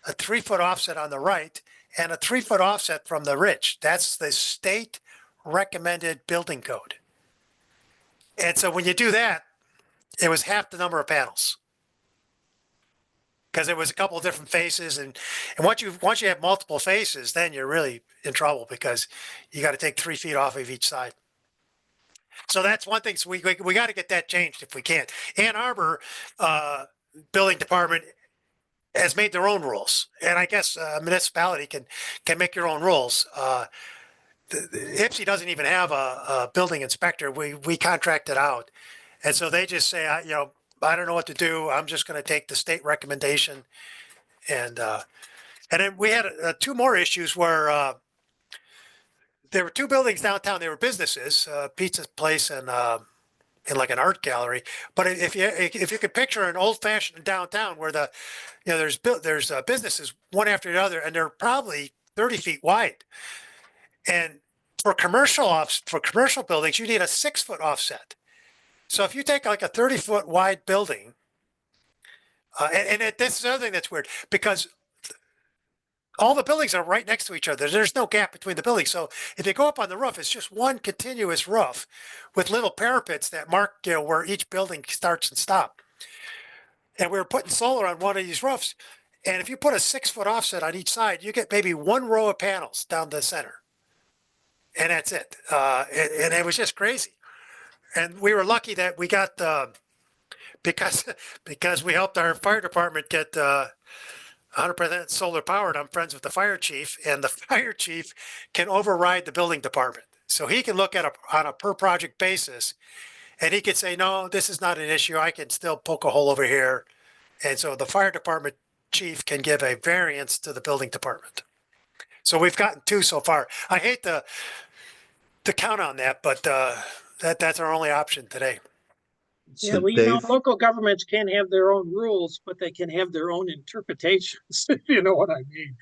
a 3-foot offset on the right, and a 3-foot offset from the ridge. That's the state recommended building code. And so when you do that, it was half the number of panels, because it was a couple of different faces, and once you have multiple faces, then you're really in trouble, because you got to take 3 feet off of each side. So that's one thing. So we got to get that changed if we can. Ann Arbor building department has made their own rules, and I guess a municipality can make your own rules. The Ypsi doesn't even have a building inspector. We contract it out, and so they just say, you know, I don't know what to do. I'm just going to take the state recommendation, and then we had 2 more issues where there were 2 buildings downtown. They were businesses, pizza place and like an art gallery. But if you could picture an old fashioned downtown where there's businesses one after the other, and they're probably 30 feet wide. And for commercial buildings, you need a 6-foot offset. So if you take like a 30-foot wide building, this is the other thing that's weird, because all the buildings are right next to each other. There's no gap between the buildings. So if you go up on the roof, it's just one continuous roof with little parapets that mark, you know, where each building starts and stops. And we were putting solar on one of these roofs. And if you put a 6-foot offset on each side, you get maybe 1 row of panels down the center. And that's it. And it was just crazy. And we were lucky that we got, because we helped our fire department get 100% solar powered. I'm friends with the fire chief, and the fire chief can override the building department. So he can look at on a per project basis, and he could say, no, this is not an issue. I can still poke a hole over here. And so the fire department chief can give a variance to the building department. So we've gotten 2 so far. I hate to count on that, but that's our only option today. Yeah, So well, you know, Dave, local governments can have their own rules, but they can have their own interpretations, if you know what I mean.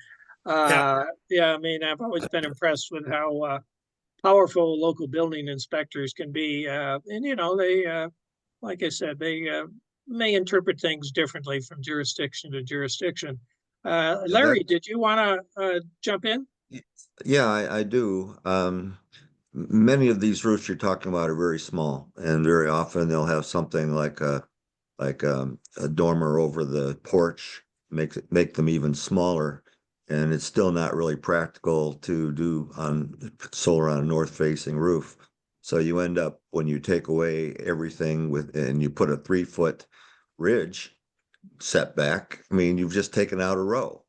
Yeah, I mean, I've always been impressed with how powerful local building inspectors can be. And, you know, they, like I said, they may interpret things differently from jurisdiction to jurisdiction. Larry, did you want to jump in? yeah, I do. Many of these roofs you're talking about are very small, and very often they'll have something like a dormer over the porch, make them even smaller, and it's still not really practical to do solar on a north-facing roof. So you end up, when you take away everything and you put a 3-foot ridge setback, I mean, you've just taken out a row.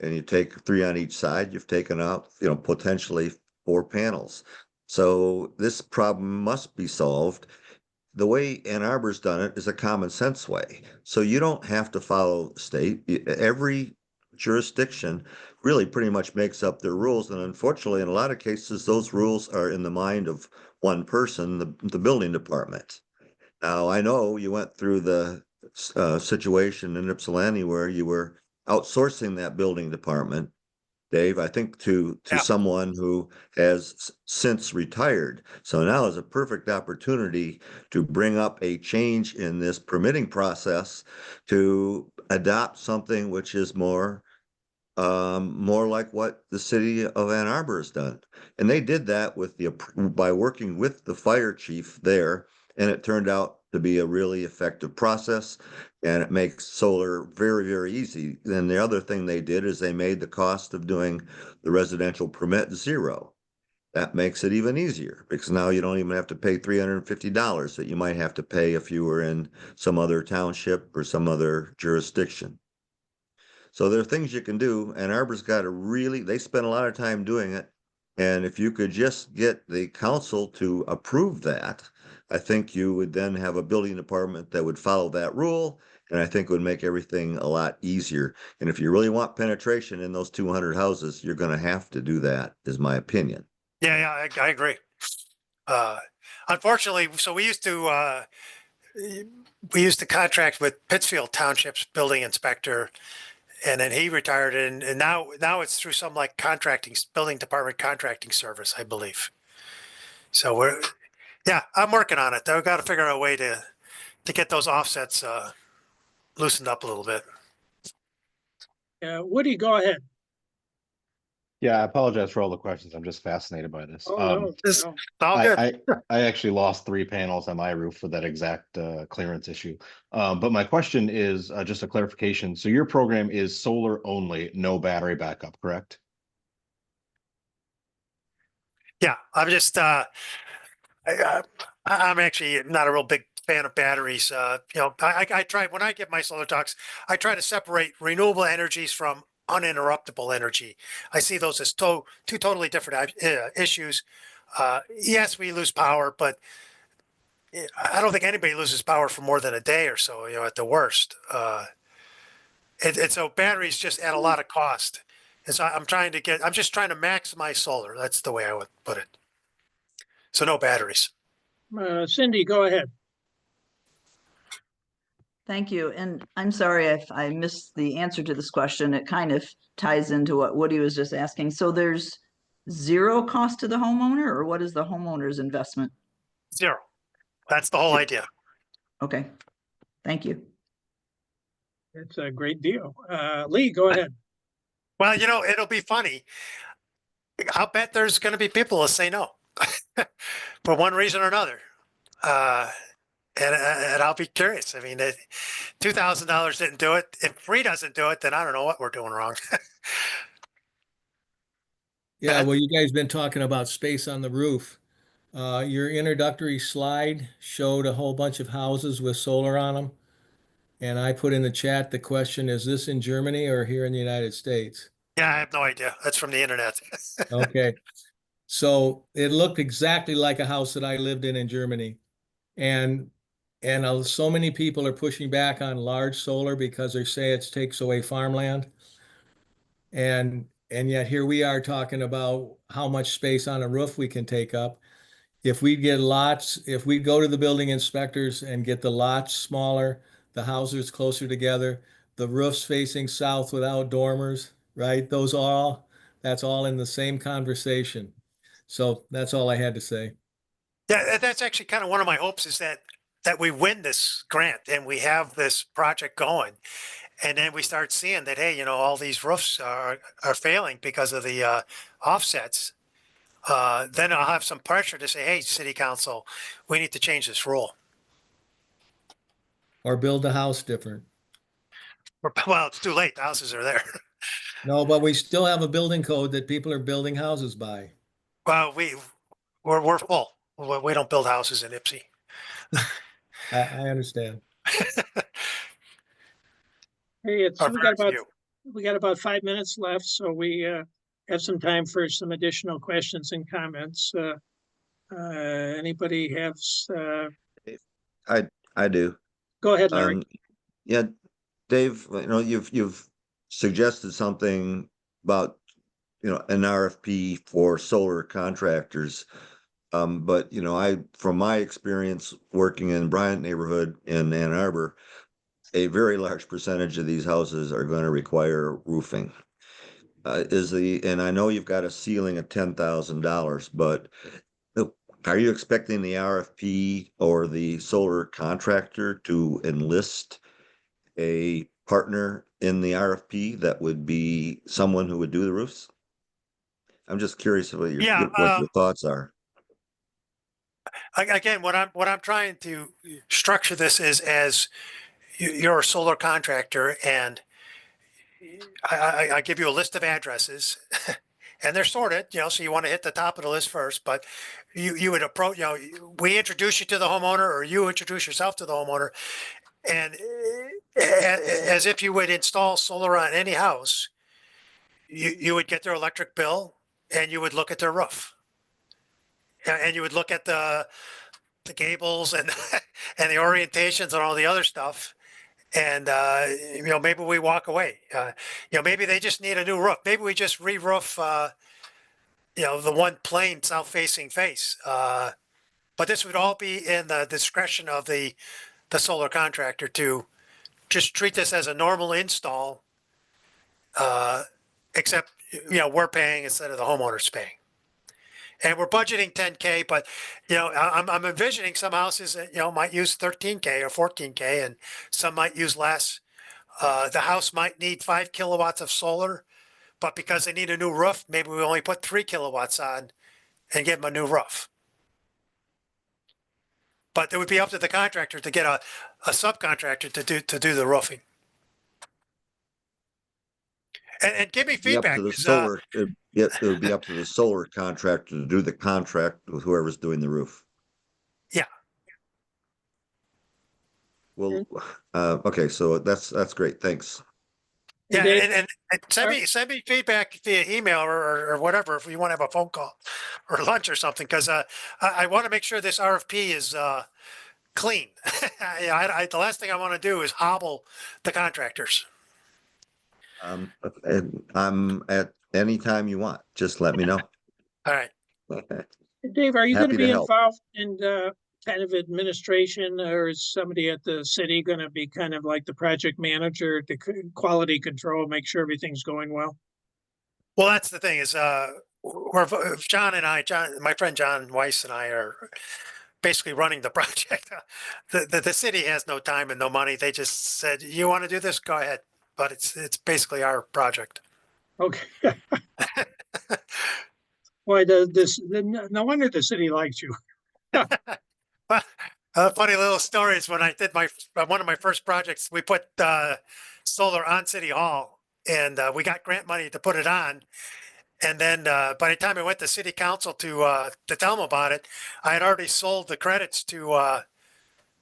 And you take 3 on each side, you've taken out, you know, potentially 4 panels. So this problem must be solved. The way Ann Arbor's done it is a common sense way. So you don't have to follow state. Every jurisdiction really pretty much makes up their rules. And unfortunately, in a lot of cases, those rules are in the mind of one person, the building department. Now, I know you went through the situation in Ypsilanti where you were outsourcing that building department, Dave, I think to someone who has since retired. So now is a perfect opportunity to bring up a change in this permitting process to adopt something which is more like what the city of Ann Arbor has done. And they did that by working with the fire chief there, and it turned out to be a really effective process, and it makes solar very, very easy. Then the other thing they did is they made the cost of doing the residential permit 0. That makes it even easier, because now you don't even have to pay $350 that you might have to pay if you were in some other township or some other jurisdiction. So there are things you can do, and Arbor's got they spend a lot of time doing it. And if you could just get the council to approve that, I think you would then have a building department that would follow that rule, and I think it would make everything a lot easier. And if you really want penetration in those 200 houses, you're going to have to do that, is my opinion. Yeah, I agree. Unfortunately, so we used to contract with Pittsfield Township's building inspector, and then he retired, and now it's through some like building department contracting service, I believe. So I'm working on it. I've got to figure out a way to get those offsets loosened up a little bit. Woody, go ahead. Yeah, I apologize for all the questions. I'm just fascinated by this. Oh, no, This- no. All good. I actually lost 3 panels on my roof for that exact clearance issue. But my question is just a clarification. So your program is solar only, no battery backup, correct? Yeah, I'm just I'm actually not a real big fan of batteries. I try when I get my solar talks, I try to separate renewable energies from uninterruptible energy. I see those as two totally different issues. Yes, we lose power, but I don't think anybody loses power for more than a day or so, at the worst. And so batteries just add a lot of cost. And so I'm just trying to maximize solar. That's the way I would put it. So no batteries. Cindy, go ahead. Thank you. And I'm sorry if I missed the answer to this question. It kind of ties into what Woody was just asking. So there's zero cost to the homeowner, or what is the homeowner's investment? Zero. That's the whole idea. Okay, thank you. It's a great deal. Lee, go ahead. Well, it'll be funny. I'll bet there's going to be people that say no for one reason or another. And I'll be curious. I mean, $2,000 didn't do it. If free doesn't do it, then I don't know what we're doing wrong. Yeah, well, you guys been talking about space on the roof. Your introductory slide showed a whole bunch of houses with solar on them. And I put in the chat the question, is this in Germany or here in the United States? Yeah, I have no idea. That's from the internet. Okay. So it looked exactly like a house that I lived in Germany. And so many people are pushing back on large solar because they say it takes away farmland. And yet here we are talking about how much space on a roof we can take up. If we go to the building inspectors and get the lots smaller, the houses closer together, the roofs facing south without dormers, right? That's all in the same conversation. So that's all I had to say. Yeah, that's actually kind of one of my hopes is that we win this grant and we have this project going. And then we start seeing that, hey, all these roofs are failing because of the offsets. Then I'll have some pressure to say, hey, city council, we need to change this rule. Or build the house different. Well, it's too late. The houses are there. No, but we still have a building code that people are building houses by. Well, we're full. We don't build houses in Ypsi. I understand. Hey, Or very few. we got about 5 minutes left, so we have some time for some additional questions and comments. Anybody have? I do. Go ahead, Larry. Yeah, Dave, you've suggested something about, an RFP for solar contractors. But from my experience working in Bryant neighborhood in Ann Arbor, a very large percentage of these houses are going to require roofing. And I know you've got a ceiling of $10,000, but are you expecting the RFP or the solar contractor to enlist a partner in the RFP that would be someone who would do the roofs? I'm just curious what your thoughts are. Again, what I'm trying to structure this is as you're a solar contractor, and I give you a list of addresses, and they're sorted. So you want to hit the top of the list first, but you would approach. We introduce you to the homeowner, or you introduce yourself to the homeowner, and as if you would install solar on any house, you would get their electric bill, and you would look at their roof, and you would look at the gables and and the orientations and all the other stuff. And maybe we walk away. Maybe they just need a new roof. Maybe we just re-roof the one plain south-facing face. But this would all be in the discretion of the solar contractor to just treat this as a normal install, except we're paying instead of the homeowner's paying. And we're budgeting 10K, but I'm envisioning some houses that might use 13K or 14K, and some might use less. The house might need 5 kilowatts of solar, But because they need a new roof, maybe we only put 3 kilowatts on and give them a new roof. But it would be up to the contractor to get a subcontractor to do the roofing. And give me Be up feedback. to the 'Cause, solar, it would be up to the solar contractor to do the contract with whoever's doing the roof. Yeah. Well, okay, so that's great. Thanks. Yeah, Dave, and send me feedback via email or whatever if you want to have a phone call or lunch or something, because I want to make sure this RFP is clean. The last thing I want to do is hobble the contractors. And I'm at any time you want. Just let me know. All right. Dave, are you going to Happy to be help. involved in kind of administration, or is somebody at the city going to be kind of like the project manager to quality control, make sure everything's going well? Well, that's the thing is, John and I, my friend John Weiss and I are basically running the project. The city has no time and no money. They just said, "You want to do this? Go ahead." But it's basically our project. Okay. Why no wonder the city likes you. Funny little stories. When I did one of my first projects, we put solar on City Hall, and we got grant money to put it on. And then by the time I went to City Council to tell them about it, I had already sold the credits to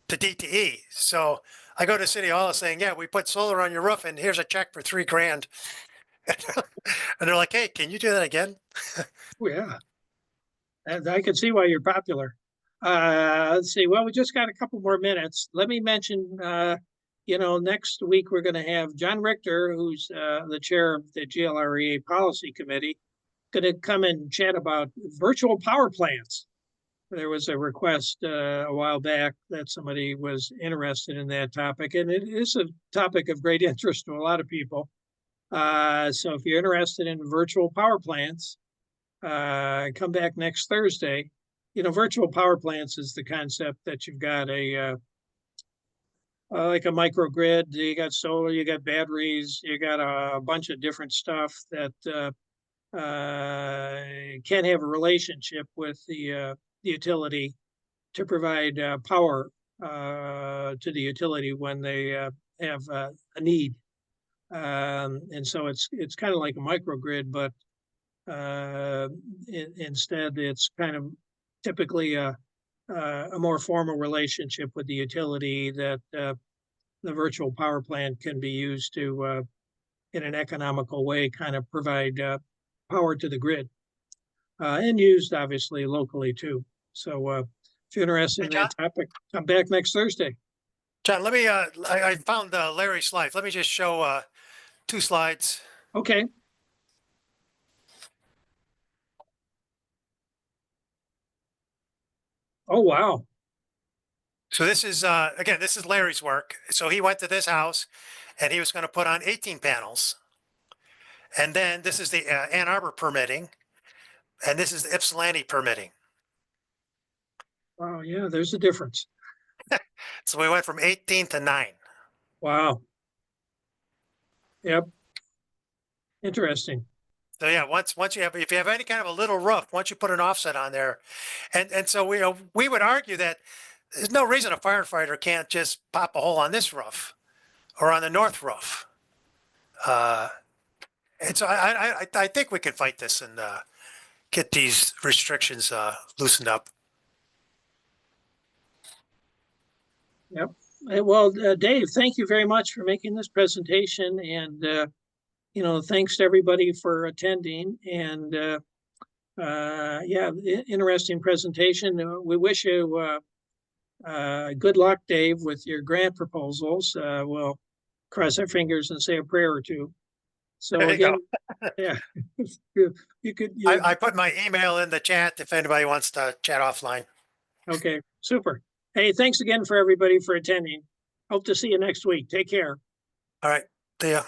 DTE. So I go to City Hall saying, "Yeah, we put solar on your roof, and here's a check for $3,000." And they're like, "Hey, can you do that again?" Oh, yeah. And I can see why you're popular. Let's see. Well, we just got a couple more minutes. Let me mention, next week we're going to have John Richter, who's the chair of the GLREA Policy Committee, going to come and chat about virtual power plants. There was a request a while back that somebody was interested in that topic, and it is a topic of great interest to a lot of people. So if you're interested in virtual power plants, come back next Thursday. Virtual power plants is the concept that you've got like a microgrid. You got solar, you got batteries, you got a bunch of different stuff that can have a relationship with the utility to provide power to the utility when they have a need. And so it's kind of like a microgrid, but instead it's kind of typically a more formal relationship with the utility that the virtual power plant can be used to, in an economical way, kind of provide power to the grid, and used obviously locally too. So if you're interested in that topic, come back next Thursday. John, let me, I found Larry's slide. Let me just show 2 slides. Okay. Oh, wow. So this is, again, this is Larry's work. So he went to this house and he was going to put on 18 panels. And then this is the Ann Arbor permitting. And this is the Ypsilanti permitting. Wow. Yeah, there's a difference. So we went from 18 to 9. Wow. Yep. Interesting. So yeah, once you have, if you have any kind of a little roof, once you put an offset on there, and so we would argue that there's no reason a firefighter can't just pop a hole on this roof or on the north roof. And so I think we can fight this and get these restrictions loosened up. Yep. Well, Dave, thank you very much for making this presentation, and thanks to everybody for attending. And yeah, interesting presentation. We wish you good luck, Dave, with your grant proposals. We'll cross our fingers and say a prayer or two. So There you again, go. yeah, you could. I put my email in the chat if anybody wants to chat offline. Okay, super. Hey, thanks again for everybody for attending. Hope to see you next week. Take care. All right. See ya.